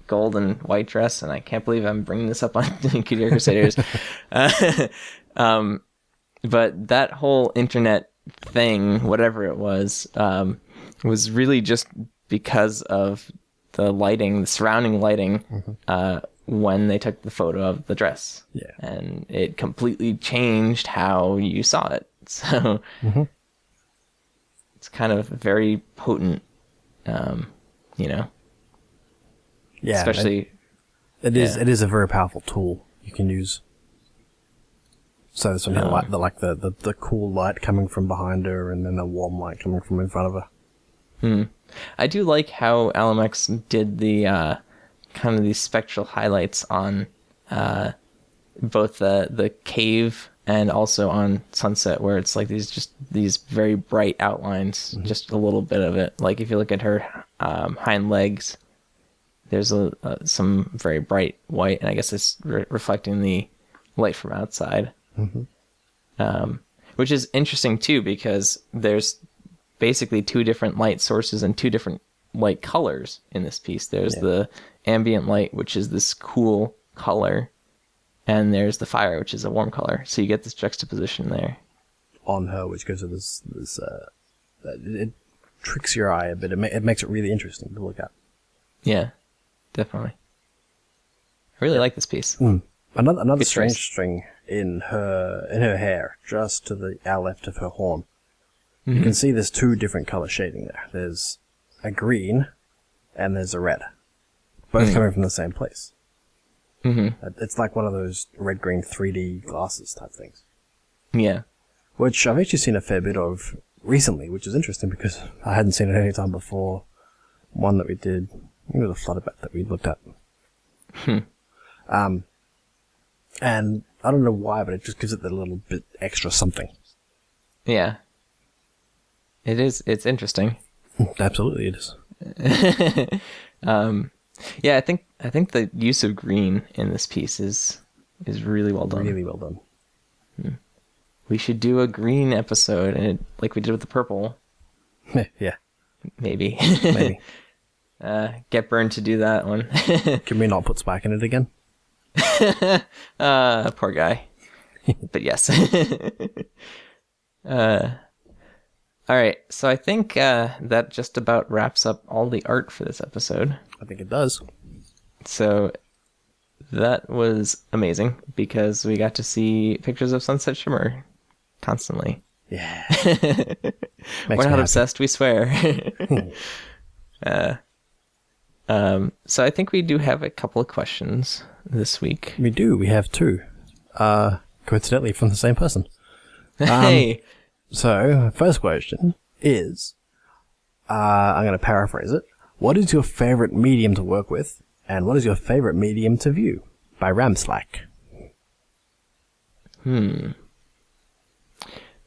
gold and white dress. And I can't believe I'm bringing this up on Cutie Art Crusaders. But that whole internet thing, whatever it was really just because of the lighting, the surrounding lighting, when they took the photo of the dress. Yeah. And it completely changed how you saw it. So it's kind of very potent, Yeah. especially it is a very powerful tool you can use. So this one had the cool light coming from behind her, and then the warm light coming from in front of her. I do like how LMX did the kind of these spectral highlights on both the cave and also on Sunset, where it's like these very bright outlines, just a little bit of it. Like if you look at her hind legs, there's some very bright white, and I guess it's reflecting the light from outside. Which is interesting too, because there's basically two different light sources and two different light colors in this piece. There's the ambient light, which is this cool color, and there's the fire, which is a warm color. So you get this juxtaposition there on her, which gives her this it tricks your eye a bit. It makes it really interesting to look at. Yeah, definitely. I really like this piece. Another Good strange choice. string in her hair, just to our left of her horn. You can see there's two different color shading there. There's a green and there's a red, both coming from the same place. It's like one of those red-green 3D glasses type things. Yeah. Which I've actually seen a fair bit of recently, which is interesting because I hadn't seen it any time before. One that we did, I think it was a Flutterguy that we looked at. And I don't know why, but it just gives it that little bit extra something. Yeah. It is. It's interesting. Absolutely, it is. Yeah, I think the use of green in this piece is really well done. Really well done. We should do a green episode, and like we did with the purple. Yeah. Maybe. Maybe. Get Burned to do that one. Can we not put Spike in it again? Poor guy. But yes. All right, so I think that just about wraps up all the art for this episode. I think it does. So that was amazing because we got to see pictures of Sunset Shimmer constantly. Yeah. We're not obsessed, we swear. So I think we do have a couple of questions this week. We do. We have two. Coincidentally from the same person. Hey! So, first question is, I'm going to paraphrase it. What is your favorite medium to work with, and what is your favorite medium to view? By Ramslack.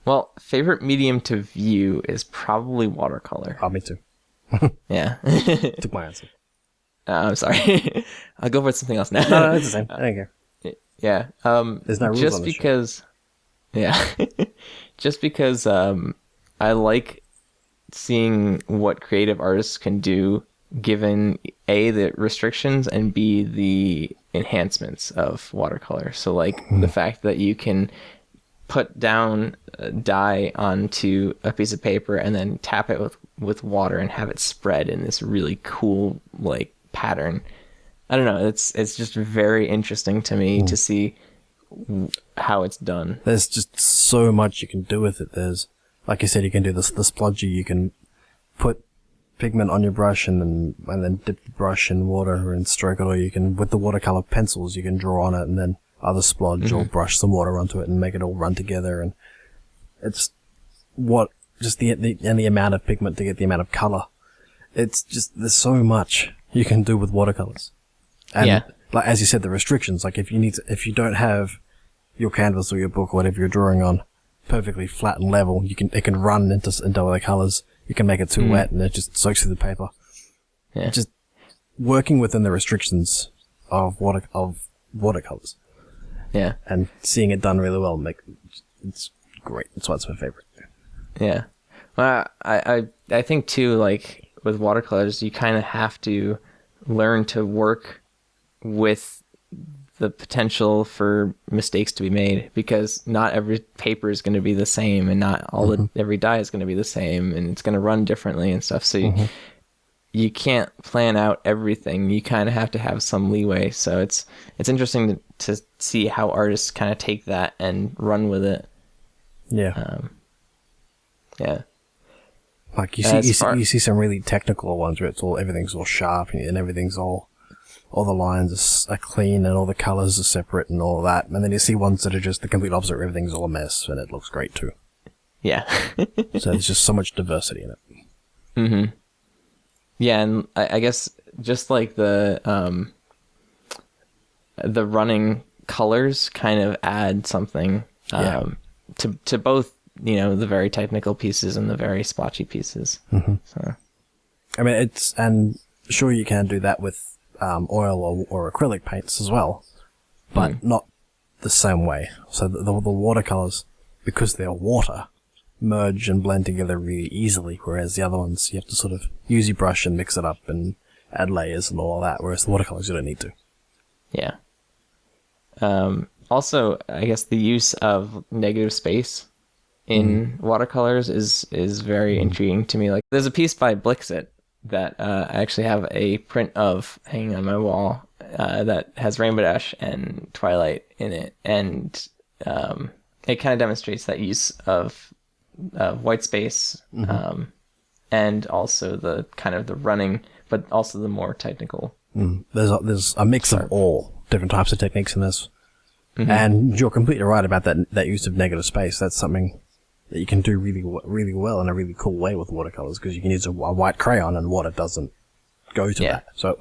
Well, favorite medium to view is probably watercolor. Oh, me too. Yeah. Took my answer. I'm sorry. I'll go for something else now. No, it's the same. I don't care. Yeah. There's no rules just on this because. Yeah. Just because I like seeing what creative artists can do given A, the restrictions, and B, the enhancements of watercolor. So like the fact that you can put down dye onto a piece of paper and then tap it with water and have it spread in this really cool like pattern. I don't know, it's just very interesting to me to see how it's done. There's just so much you can do with it. There's, like you said, you can do this, the splodgy. You can put pigment on your brush and then dip the brush in water and stroke it, or you can, with the watercolor pencils, you can draw on it and then either splodge or brush some water onto it and make it all run together. And it's just the amount of pigment to get the amount of color. It's just, there's so much you can do with watercolors. And like, as you said, the restrictions, like if you don't have your canvas or your book or whatever you're drawing on perfectly flat and level, it can run into other colors. You can make it too wet and it just soaks through the paper. Yeah. Just working within the restrictions of watercolors, Yeah. and seeing it done really well it's great. That's why it's my favorite. Yeah. Well, I think too, like with watercolors, you kind of have to learn to work with the potential for mistakes to be made, because not every paper is going to be the same, and not all every die is going to be the same, and it's going to run differently and stuff. So you can't plan out everything. You kind of have to have some leeway. So it's interesting to see how artists kind of take that and run with it. Yeah. Yeah. Like you see some really technical ones where everything's all sharp and everything's all the lines are clean and all the colors are separate and all that. And then you see ones that are just the complete opposite, where everything's all a mess, and it looks great too. Yeah. So there's just so much diversity in it. Mm-hmm. Yeah, and I guess just like the running colors kind of add something to both, the very technical pieces and the very splotchy pieces. So. I mean, and sure you can do that with oil or acrylic paints as well, but not the same way. So the watercolors, because they're water, merge and blend together really easily, whereas the other ones you have to sort of use your brush and mix it up and add layers and all that, whereas the watercolors you don't need to. Yeah. Also, I guess the use of negative space in watercolors is very intriguing to me. Like, there's a piece by Blixit that I actually have a print of hanging on my wall that has Rainbow Dash and Twilight in it, and it kind of demonstrates that use of white space, and also the kind of the running, but also the more technical. There's a mix of all different types of techniques in this, and you're completely right about that use of negative space. That's something that you can do really well in a really cool way with watercolors, because you can use a white crayon and water doesn't go to that, so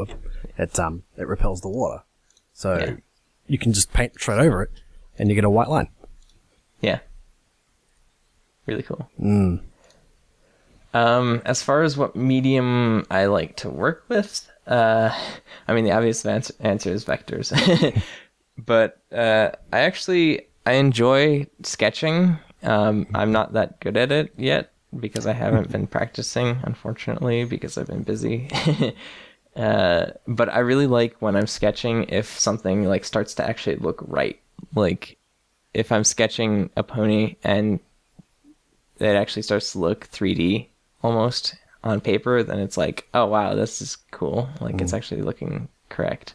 it repels the water. So you can just paint straight over it, and you get a white line. Yeah, really cool. As far as what medium I like to work with, I mean, the obvious answer is vectors, but I enjoy sketching. I'm not that good at it yet because I haven't been practicing, unfortunately, because I've been busy. But I really like when I'm sketching if something like starts to actually look right. Like if I'm sketching a pony and it actually starts to look 3D almost on paper, then it's like, oh wow, this is cool. Like it's actually looking correct.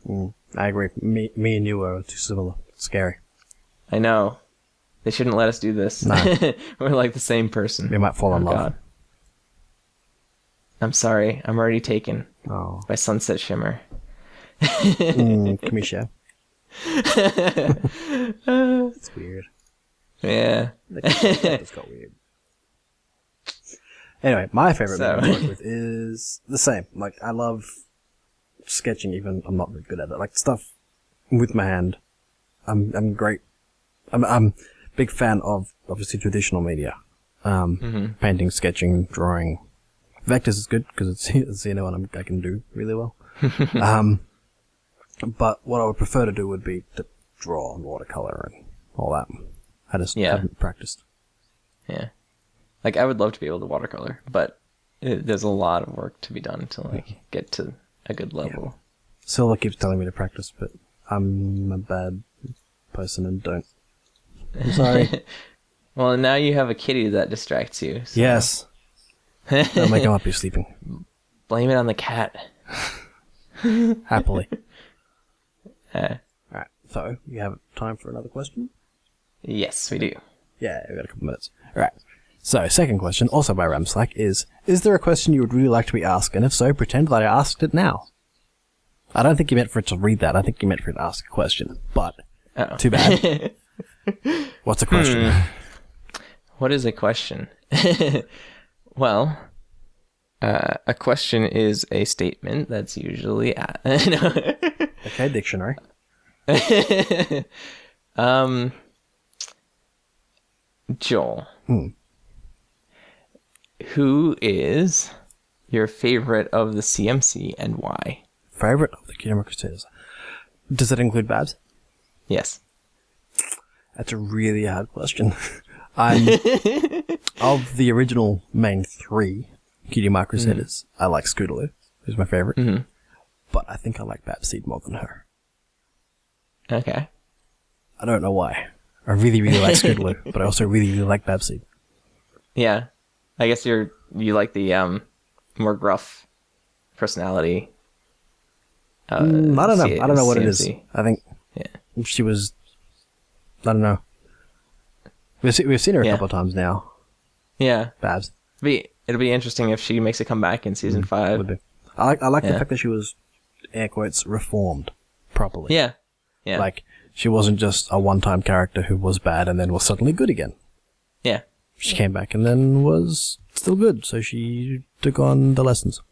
I agree. Me and you are too similar. It's scary. I know. They shouldn't let us do this. No. We're like the same person. We might fall in love. God. I'm sorry. I'm already taken by Sunset Shimmer. Can we share? It's weird. Yeah. That just got weird. Anyway, my favorite medium to work with is the same. Like, I love sketching, even I'm not very good at it. Like, stuff with my hand. I'm great. I'm big fan of, obviously, traditional media. Painting, sketching, drawing. Vectors is good, because it's the only one I can do really well. But what I would prefer to do would be to draw on watercolor and all that. I just haven't practiced. Yeah. Like, I would love to be able to watercolor, but there's a lot of work to be done to, like, get to a good level. Yeah. Silver keeps telling me to practice, but I'm a bad person and don't. I'm sorry. Well, now you have a kitty that distracts you. So. Yes. That'll make him up. You're sleeping. Blame it on the cat. Happily. Alright, so you have time for another question? Yes, we do. Yeah, we've got a couple minutes. Alright. So, second question, also by Ramslack, is there a question you would really like to be asked? And if so, pretend that I asked it now. I don't think you meant for it to read that. I think you meant for it to ask a question. But, too bad. What's a question? What is a question? Well, a question is a statement that's usually... Okay, dictionary. Joel. Who is your favorite of the CMC and why? favorite of the Cutie Art Crusaders. Does that include Babs? Yes. That's a really hard question. I'm of the original main 3 Cutie Art Crusaders. I like Scootaloo, who's my favorite. Mm-hmm. But I think I like Babseed more than her. Okay. I don't know why. I really, really like Scootaloo, but I also really, really like Babseed. Yeah. I guess you like the more gruff personality. I don't know. I don't know what it is. CMC. I think she was... I don't know. We've seen her a couple of times now. Yeah. Babs. It'll be interesting if she makes a comeback in season 5. Would be. I like the fact that she was, air quotes, reformed properly. Yeah. Yeah. Like, she wasn't just a one-time character who was bad and then was suddenly good again. Yeah. She came back and then was still good, so she took on the lessons.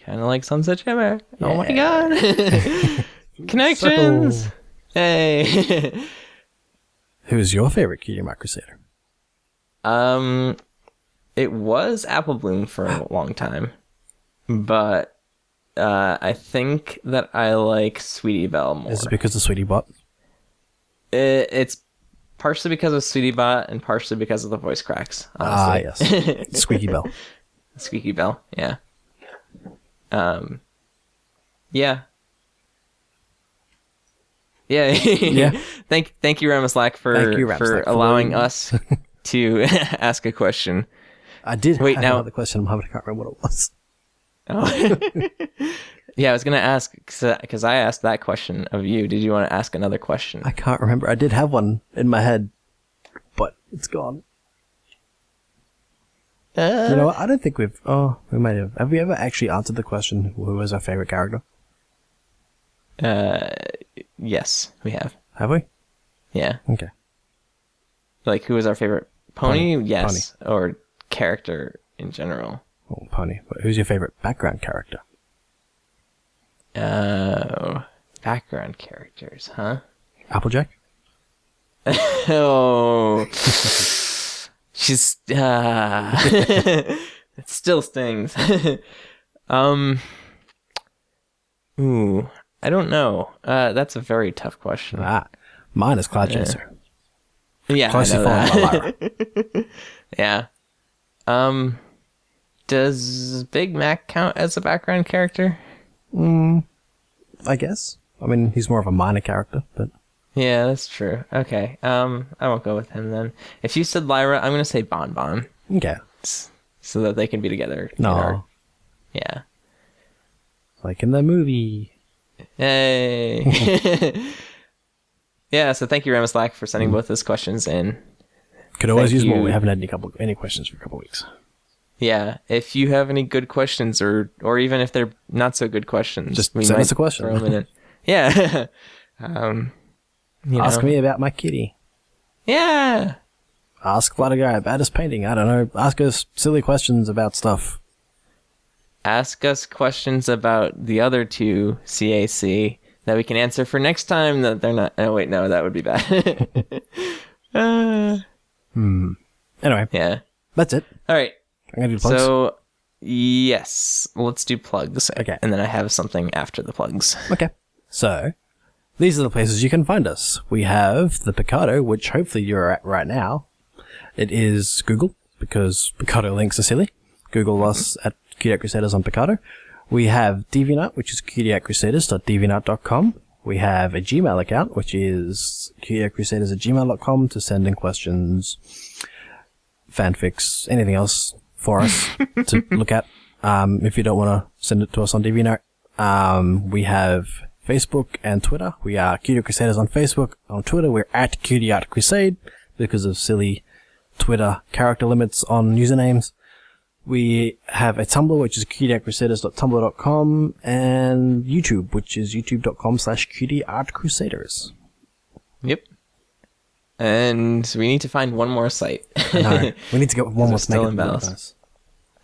Kind of like Sunset Shimmer. Yeah. Oh my god. Connections. Circle. Hey. Who's your favorite Cutie Art Crusader? It was Apple Bloom for a long time, but I think that I like Sweetie Belle more. Is it because of Sweetie Bot? It's partially because of Sweetie Bot and partially because of the voice cracks. Honestly. Yes. Squeaky Belle. Squeaky Belle, yeah. Yeah. Yeah. Yeah. Thank you, Ramaslack, for allowing us to ask a question. I did Wait, have now another question, but I can't remember what it was. Oh. Yeah, I was gonna ask because I asked that question of you. Did you want to ask another question? I can't remember. I did have one in my head, but it's gone. You know what? I don't think we've... Oh, we might have. Have we ever actually answered the question, who was our favorite character? Yes, we have. Have we? Yeah. Okay. Like, who was our favorite pony? Pony. Yes. Or character in general. Oh, Pony. But who's your favorite background character? Background characters, huh? Applejack? Oh. She's it still stings. Ooh, I don't know. That's a very tough question. Mine is Cloud Chaser. Yeah, Closely I know followed that. by Lyra. Yeah. Does Big Mac count as a background character? I guess. I mean, he's more of a minor character, but... Yeah, that's true. Okay. I won't go with him then. If you said Lyra, I'm gonna say Bon Bon. Okay. So that they can be together. No. Yeah. Like in the movie. Hey. Yeah, so thank you, Ramaslack, for sending both those questions in. Could always use more. you. We haven't had any questions for a couple of weeks. Yeah, if you have any good questions, or even if they're not so good questions, Just send us a question. Throw them in. Yeah. Ask me about my kitty. Yeah. Ask Flutterguy about his painting. I don't know. Ask us silly questions about stuff. Ask us questions about the other two CAC that we can answer for next time that they're not... Oh, wait, no, that would be bad. Anyway. Yeah. That's it. All right. I'm going to do plugs. So, yes, let's do plugs. Okay. And then I have something after the plugs. Okay. So, these are the places you can find us. We have the Picado, which hopefully you're at right now. It is Google, because Picado links are silly. Google us at Cutie Art Crusaders on Picado. We have DeviantArt, which is cutieartcrusaders.deviantart.com. We have a Gmail account, which is cutieartcrusaders@gmail.com to send in questions, fanfics, anything else for us to look at. If you don't want to send it to us on DeviantArt. We have Facebook and Twitter. We are Cutie Art Crusaders on Facebook. On Twitter, we're at Cutie Art Crusade because of silly Twitter character limits on usernames. We have a Tumblr, which is cutieartcrusaders.tumblr.com, and YouTube, which is youtube.com/cutieartcrusaders. Yep. And we need to find one more site. No, we need to get one more to make still it in really balance. nice.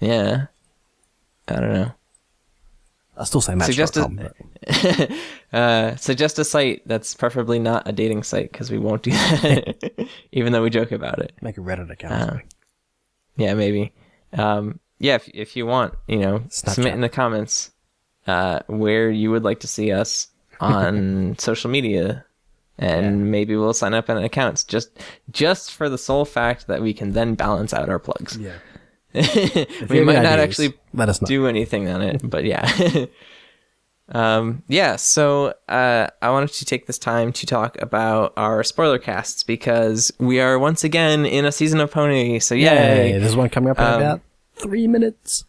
Yeah. I don't know. I'll still say match.com. Suggest a site that's preferably not a dating site, because we won't do that, even though we joke about it. Make a Reddit account. or something. Yeah, maybe. Yeah, if you want, Snapchat. submit in the comments. where you would like to see us on social media. And maybe we'll sign up on accounts just for the sole fact that we can then balance out our plugs. Yeah. We might not actually let us know. do anything on it, but yeah. So I wanted to take this time to talk about our spoiler casts because we are once again in a season of Pony. So yay! There's one coming up in about 3 minutes.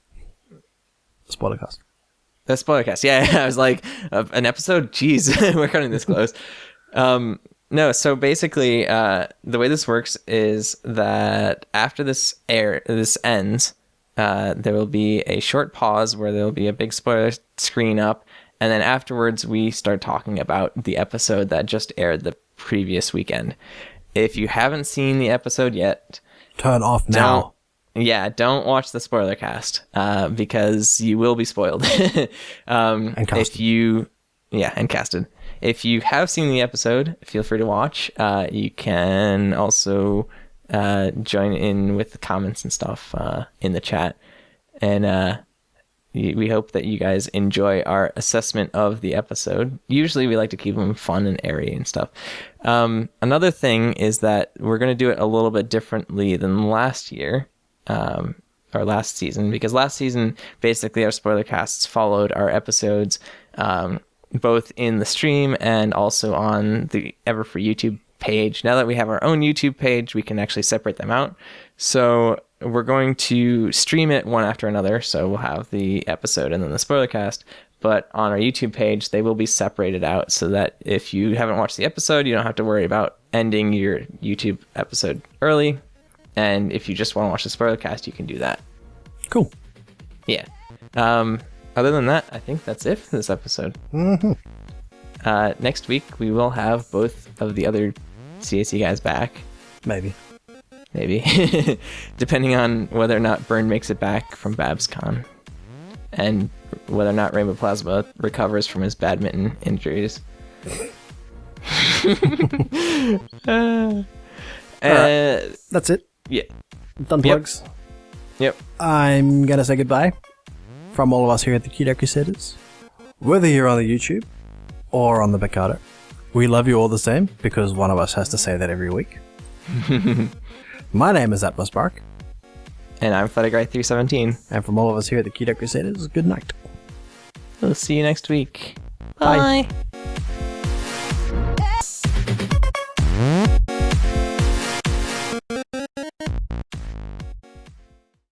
Spoiler cast. The spoiler cast. Yeah, I was like, an episode? Jeez, we're cutting this close. No, so basically, the way this works is that after this ends, there will be a short pause where there will be a big spoiler screen up, and then afterwards we start talking about the episode that just aired the previous weekend. If you haven't seen the episode yet, turn off now. Don't watch the spoiler cast, because you will be spoiled. And casted. And casted. If you have seen the episode, feel free to watch. You can also join in with the comments and stuff in the chat. And we hope that you guys enjoy our assessment of the episode. Usually we like to keep them fun and airy and stuff. Another thing is that we're going to do it a little bit differently than last year. Or last season, because last season, basically our spoiler casts followed our episodes, both in the stream and also on the Everfree YouTube page. Now that we have our own YouTube page, we can actually separate them out. So we're going to stream it one after another. So we'll have the episode and then the spoiler cast. But on our YouTube page, they will be separated out so that if you haven't watched the episode, you don't have to worry about ending your YouTube episode early. And if you just want to watch the spoiler cast, you can do that. Cool. Yeah. Other than that, I think that's it for this episode. Mm-hmm. Next week, we will have both of the other CAC guys back. Maybe. Depending on whether or not Burn makes it back from BabsCon. And whether or not Rainbow Plasma recovers from his badminton injuries. Alright. That's it. Yeah. Done plugs. Yep. I'm going to say goodbye from all of us here at the Cutie Art Crusaders. Whether you're on the YouTube or on the Picado, we love you all the same because one of us has to say that every week. My name is AtmoSpark. And I'm Flutterguy 317. And from all of us here at the Cutie Art Crusaders, good night. We'll see you next week. Bye. Bye.